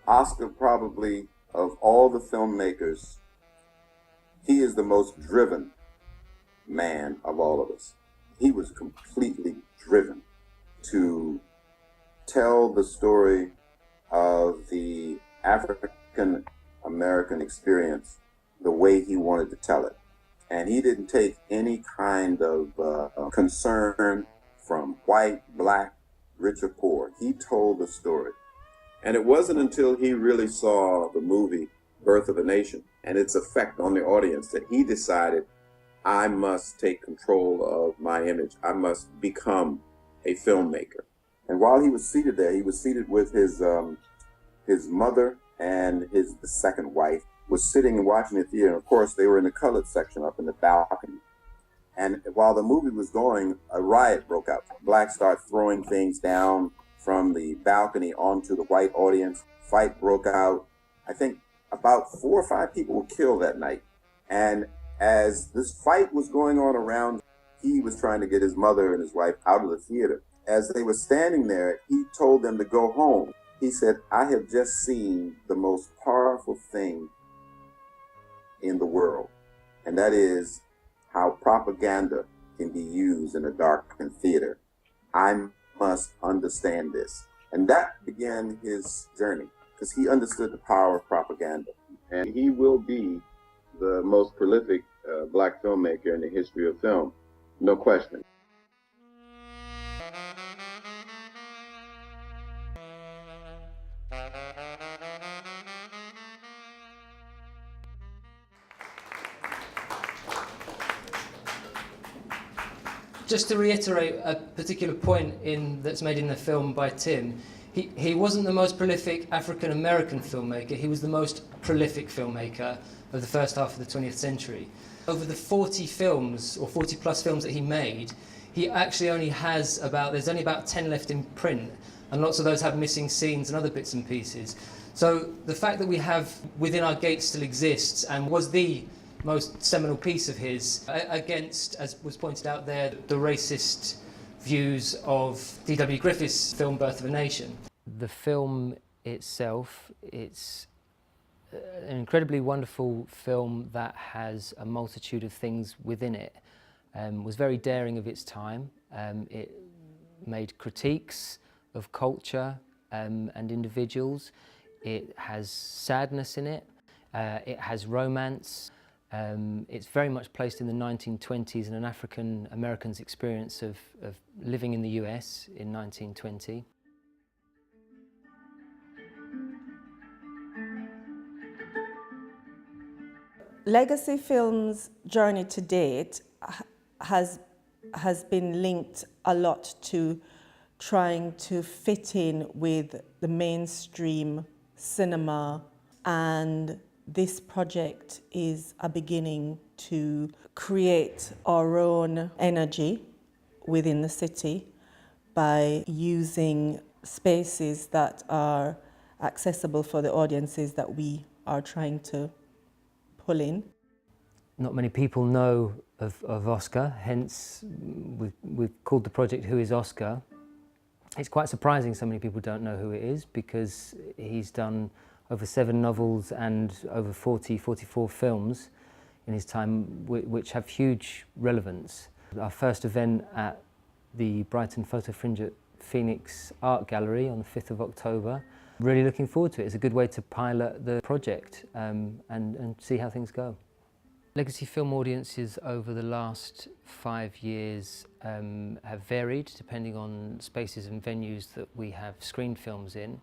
Oscar, probably of all the filmmakers, he is the most driven man of all of us. He was completely driven to tell the story of the African American experience the way he wanted to tell it. And he didn't take any kind of concern from white, black, rich or poor. He told the story. And it wasn't until he really saw the movie Birth of a Nation and its effect on the audience that he decided, I must take control of my image. I must become a filmmaker. And while he was seated there, he was seated with his mother and the second wife was sitting and watching the theater. And of course, they were in the colored section up in the balcony. And while the movie was going, a riot broke out. Blacks started throwing things down from the balcony onto the white audience. Fight broke out. I think about 4 or 5 people were killed that night. And as this fight was going on around, he was trying to get his mother and his wife out of the theater. As they were standing there, he told them to go home. He said, I have just seen the most powerful thing in the world, and that is how propaganda can be used in a darkened theater. I must understand this. And that began his journey, because he understood the power of propaganda. And he will be the most prolific black filmmaker in the history of film, no question. Just to reiterate a particular point that's made in the film by Tim, he wasn't the most prolific African-American filmmaker, he was the most prolific filmmaker of the first half of the 20th century. Over the 40 films, or 40 plus films that he made, he actually only has there's only about 10 left in print, and lots of those have missing scenes and other bits and pieces. So the fact that we have Within Our Gates still exists and was the most seminal piece of his, against, as was pointed out there, the racist views of D.W. Griffiths' film Birth of a Nation. The film itself, it's an incredibly wonderful film that has a multitude of things within it. Was very daring of its time. It made critiques of culture and individuals. It has sadness in it. It has romance. It's very much placed in the 1920s and an African American's experience of living in the US in 1920. Legacy Films' journey to date has been linked a lot to trying to fit in with the mainstream cinema, and this project is a beginning to create our own energy within the city by using spaces that are accessible for the audiences that we are trying to pull in. Not many people know of Oscar, hence we've called the project Who is Oscar? It's quite surprising so many people don't know who it is, because he's done over 7 novels and over 44 films in his time, which have huge relevance. Our first event at the Brighton Photo Fringe at Phoenix Art Gallery on the 5th of October. Really looking forward to it. It's a good way to pilot the project and see how things go. Legacy film audiences over the last 5 years have varied depending on spaces and venues that we have screened films in.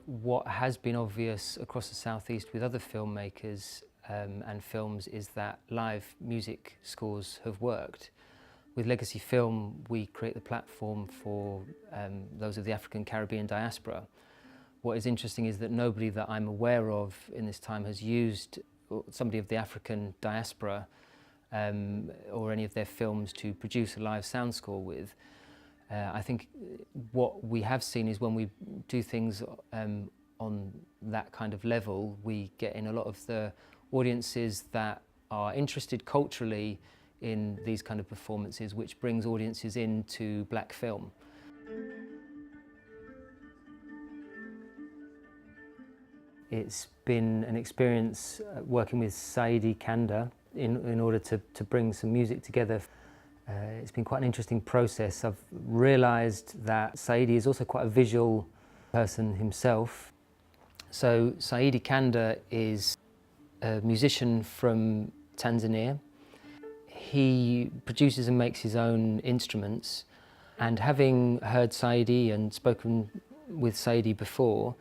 What has been obvious across the southeast with other filmmakers and films is that live music scores have worked. With Legacy Film, we create the platform for those of the African Caribbean diaspora. What is interesting is that nobody that I'm aware of in this time has used somebody of the African diaspora or any of their films to produce a live sound score with. I think what we have seen is when we do things on that kind of level, we get in a lot of the audiences that are interested culturally in these kind of performances, which brings audiences into black film. It's been an experience working with Saidi Kanda in order to bring some music together. It's been quite an interesting process. I've realised that Saidi is also quite a visual person himself. So Saidi Kanda is a musician from Tanzania. He produces and makes his own instruments, and having heard Saidi and spoken with Saidi before,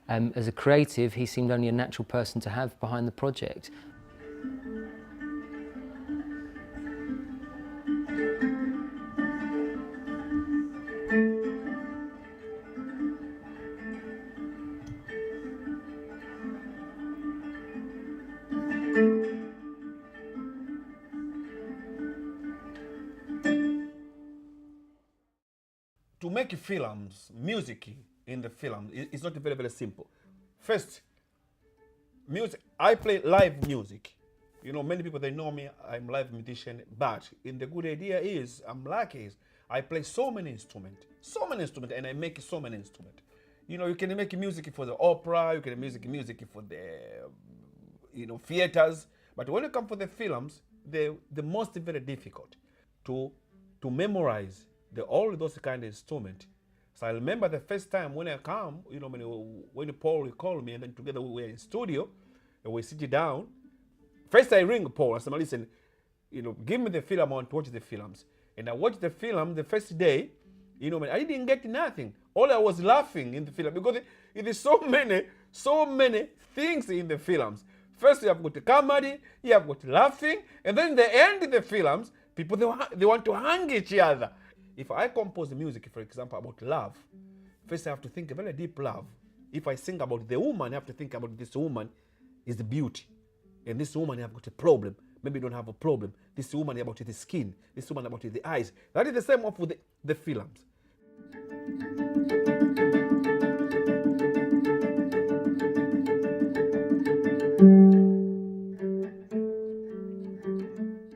as a creative, he seemed only a natural person to have behind the project. To make films, music in the film, it's not very, very simple. First, music, I play live music. You know, many people, they know me, I'm a live musician, but the good idea is, I'm lucky, I play so many instruments, and I make so many instruments. You know, you can make music for the opera, you can make music for the, theaters, but when it comes for the films, the most very difficult to memorize all those kind of instruments. So I remember the first time when I come, when Paul called me, and then together we were in studio, and we sit down. First I ring Paul, I said, listen, give me the film, I want to watch the films. And I watched the film the first day, I didn't get nothing. All I was laughing in the film, because it is so many things in the films. First you have got the comedy, you have got laughing, and then in the end of the films, people, they want to hang each other. If I compose music, for example, about love, first I have to think a very deep love. If I sing about the woman, I have to think about this woman is the beauty. And this woman have got a problem. Maybe you don't have a problem. This woman about the skin. This woman about the eyes. That is the same of the films.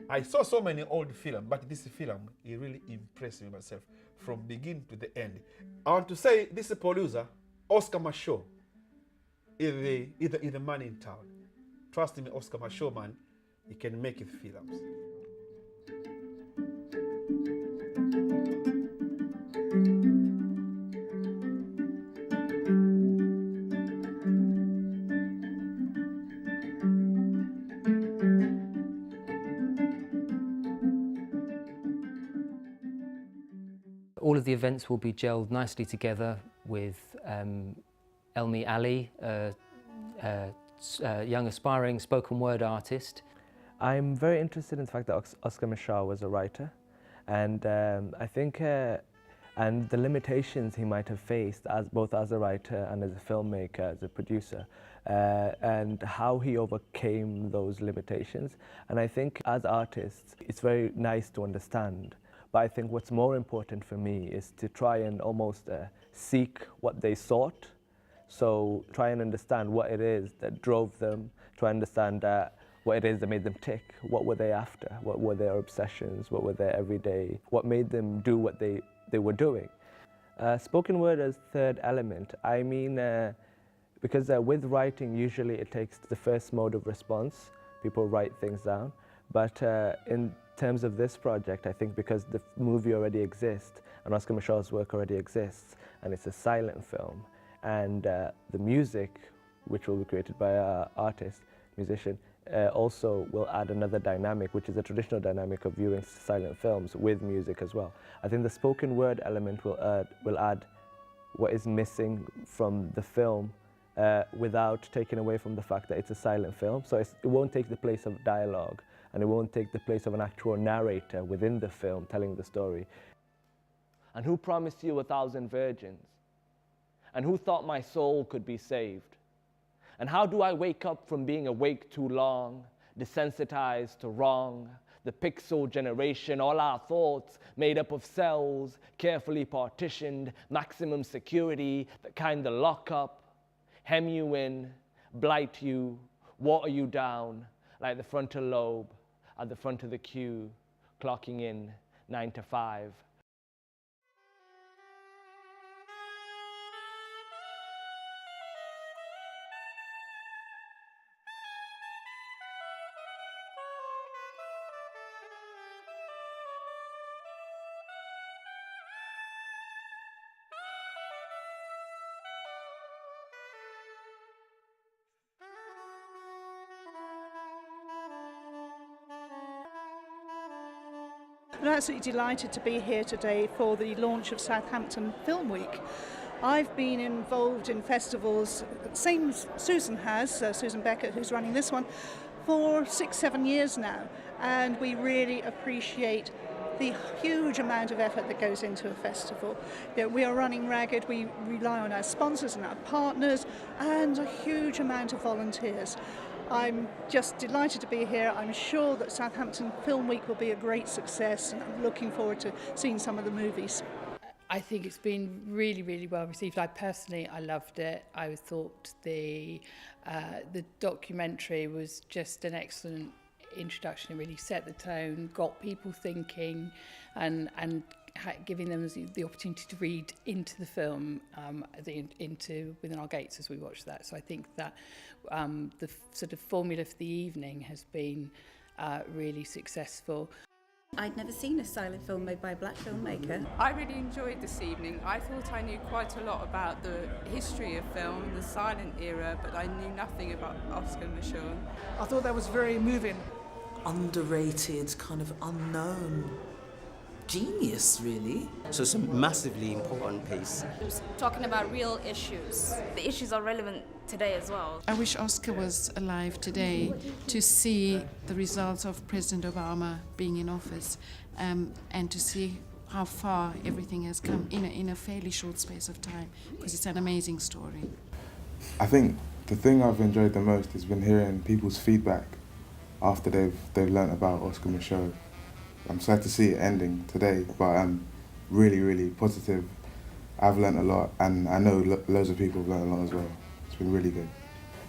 I saw so many old films, but this film, it really impressed me myself from beginning to the end. I want to say this producer, Oscar Micheaux, is the man in town. Trust me, Oscar Micheaux, man, he can make it films. All of the events will be gelled nicely together with Elmi Ali, a young aspiring spoken word artist. I'm very interested in the fact that Oscar Micheaux was a writer, and I think and the limitations he might have faced both as a writer and as a filmmaker, as a producer, and how he overcame those limitations. And I think as artists, it's very nice to understand. But I think what's more important for me is to try and almost seek what they sought. So try and understand what it is that drove them, try and understand what it is that made them tick, what were they after, what were their obsessions, what were their everyday, what made them do what they were doing. Spoken word as third element, I mean, because with writing, usually it takes the first mode of response, people write things down, but in terms of this project, I think because the movie already exists and Oscar Micheaux's work already exists, and it's a silent film, and the music, which will be created by our artist, musician, also will add another dynamic, which is a traditional dynamic of viewing silent films with music as well. I think the spoken word element will add what is missing from the film without taking away from the fact that it's a silent film. So it won't take the place of dialogue, and it won't take the place of an actual narrator within the film telling the story. And who promised you 1,000 virgins? And who thought my soul could be saved? And how do I wake up from being awake too long, desensitized to wrong? The pixel generation, all our thoughts made up of cells, carefully partitioned, maximum security, the kind that lock up, hem you in, blight you, water you down, like the frontal lobe at the front of the queue, clocking in 9 to 5. I'm absolutely delighted to be here today for the launch of Southampton Film Week. I've been involved in festivals, same as Susan has, Susan Beckett, who's running this one, for 6-7 years now, and we really appreciate the huge amount of effort that goes into a festival. You know, we are running ragged, we rely on our sponsors and our partners, and a huge amount of volunteers. I'm just delighted to be here. I'm sure that Southampton Film Week will be a great success, and I'm looking forward to seeing some of the movies. I think it's been really, really well received. I loved it. I thought the documentary was just an excellent introduction. It really set the tone, got people thinking, and giving them the opportunity to read into the film, into Within Our Gates as we watched that. So I think that the sort of formula for the evening has been really successful. I'd never seen a silent film made by a black filmmaker. I really enjoyed this evening. I thought I knew quite a lot about the history of film, the silent era, but I knew nothing about Oscar Micheaux. I thought that was very moving. Underrated, kind of unknown genius, really. So it's a massively important piece. It was talking about real issues. The issues are relevant today as well. I wish Oscar was alive today to see the results of President Obama being in office, and to see how far everything has come in a fairly short space of time, because it's an amazing story. I think the thing I've enjoyed the most has been hearing people's feedback after they've learnt about Oscar Micheaux. I'm sad to see it ending today, but I'm really, really positive. I've learnt a lot, and I know loads of people have learnt a lot as well. It's been really good.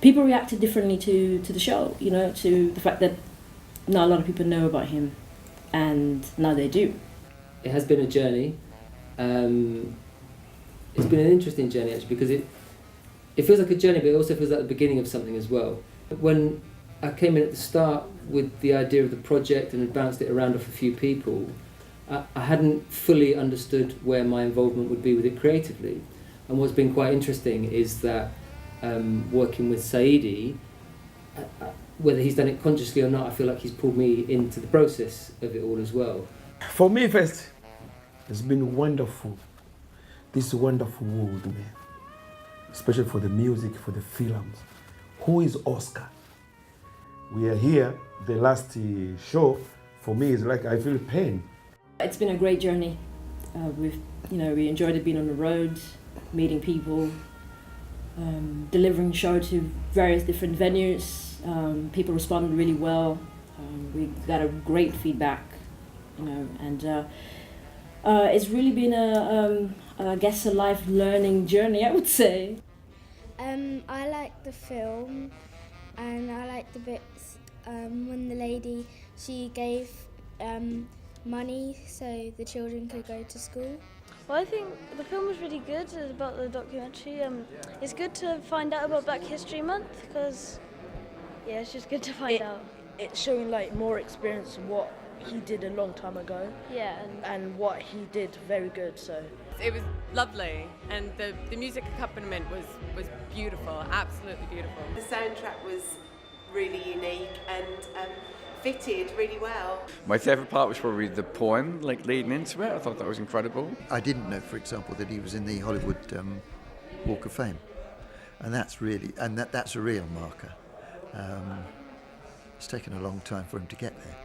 People reacted differently to the show, you know, to the fact that not a lot of people know about him, and now they do. It has been a journey. It's been an interesting journey, actually, because it feels like a journey, but it also feels like the beginning of something as well. When I came in at the start with the idea of the project and had bounced it around off a few people, I hadn't fully understood where my involvement would be with it creatively. And what's been quite interesting is that working with Saidi, whether he's done it consciously or not, I feel like he's pulled me into the process of it all as well. For me, first, it's been wonderful. This wonderful world, man. Especially for the music, for the films. Who is Oscar? We are here. The last show, for me, is like I feel pain. It's been a great journey. We enjoyed it, being on the road, meeting people, delivering show to various different venues. People responded really well. We got a great feedback, and it's really been I guess a life learning journey, I would say. I like the film, and I like the bits when the lady, she gave money so the children could go to school. Well, I think the film was really good about the documentary. It's good to find out about Black History Month, because it's just good to find out. It's showing like more experience of what he did a long time ago. Yeah. And what he did very good, so. It was lovely, and the music accompaniment was beautiful, absolutely beautiful. The soundtrack was really unique and fitted really well. My favourite part was probably the poem, like leading into it. I thought that was incredible. I didn't know, for example, that he was in the Hollywood Walk of Fame. And that's really, and that's a real marker. It's taken a long time for him to get there.